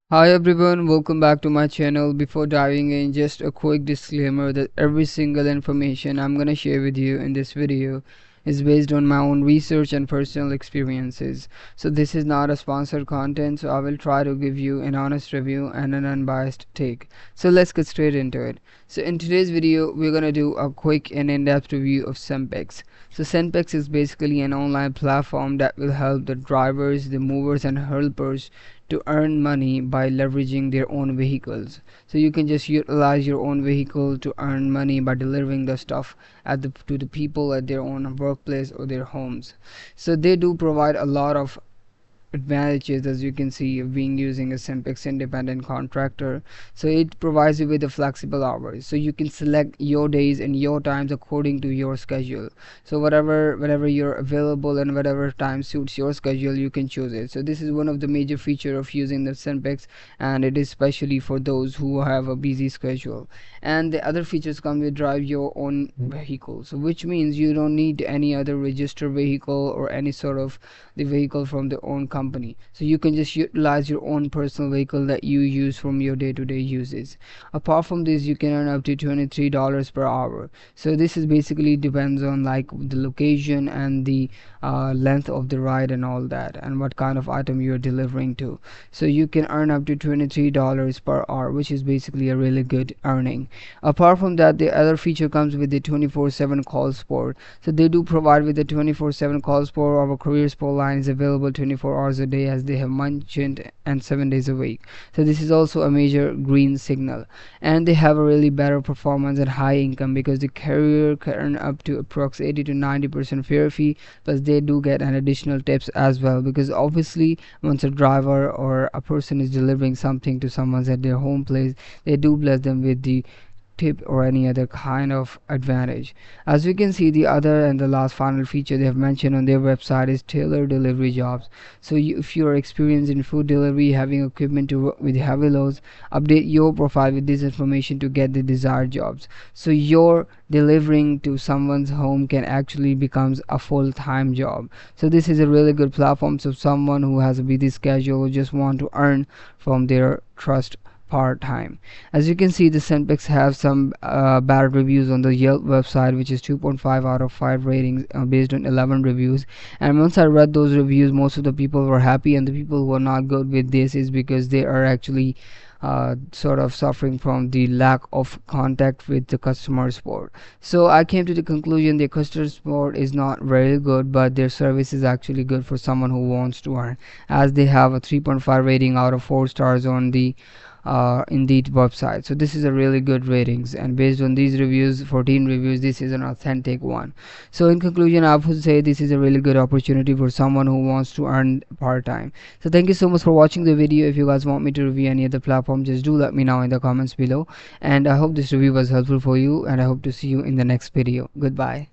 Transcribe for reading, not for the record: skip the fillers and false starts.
Hi everyone, welcome back to my channel. Before diving in, just a quick disclaimer that every single information I'm gonna share with you in this video is based on my own research and personal experiences. So this is not a sponsored content, so I will try to give you an honest review and an unbiased take. So let's get straight into it. So in today's video, we're gonna do a quick and in-depth review of Senpex. So Senpex is basically an online platform that will help the drivers, the movers and helpers to earn money by leveraging their own vehicles. So you can just utilize your own vehicle to earn money by delivering the stuff to the people at their own workplace or their homes. So they do provide a lot of advantages, as you can see, of being using a Senpex independent contractor. So it provides you with the flexible hours, so you can select your days and your times according to your schedule. So whenever you're available and whatever time suits your schedule, you can choose it. So this is one of the major feature of using the Senpex, and it is especially for those who have a busy schedule. And the other features come with drive your own vehicle, so which means you don't need any other registered vehicle or any sort of the vehicle from their own company. So you can just utilize your own personal vehicle that you use from your day-to-day uses. Apart from this, you can earn up to $23 per hour. So this is basically depends on like the location and the length of the ride and all that, and what kind of item you're delivering to. So you can earn up to $23 per hour, which is basically a really good earning. Apart from that, the other feature comes with the 24/7 call support. So they do provide with the 24/7 call support. Our career support line is available 24 hours a day, as they have mentioned, and 7 days a week. So this is also a major green signal, and they have a really better performance and high income, because the carrier can earn up to approx 80 to 90% fair fee, plus they do get an additional tips as well, because obviously once a driver or a person is delivering something to someone at their home place, they do bless them with the tip or any other kind of advantage. As we can see, the other and the last final feature they have mentioned on their website is tailored delivery jobs. So if you are experienced in food delivery, having equipment to work with heavy loads, update your profile with this information to get the desired jobs. So your delivering to someone's home can actually becomes a full-time job. So this is a really good platform, so someone who has a busy schedule or just want to earn from their trust part-time. As you can see, the Senpex have some bad reviews on the Yelp website, which is 2.5 out of 5 ratings based on 11 reviews. And once I read those reviews, most of the people were happy, and the people who are not good with this is because they are actually sort of suffering from the lack of contact with the customer support. So I came to the conclusion the customer support is not very good, but their service is actually good for someone who wants to earn, as they have a 3.5 rating out of 4 stars on the Indeed website. So this is a really good ratings, and based on these reviews, 14 reviews, this is an authentic one. So in conclusion, I would say this is a really good opportunity for someone who wants to earn part-time. So thank you so much for watching the video. If you guys want me to review any other platform, just do let me know in the comments below, and I hope this review was helpful for you, and I hope to see you in the next video. Goodbye.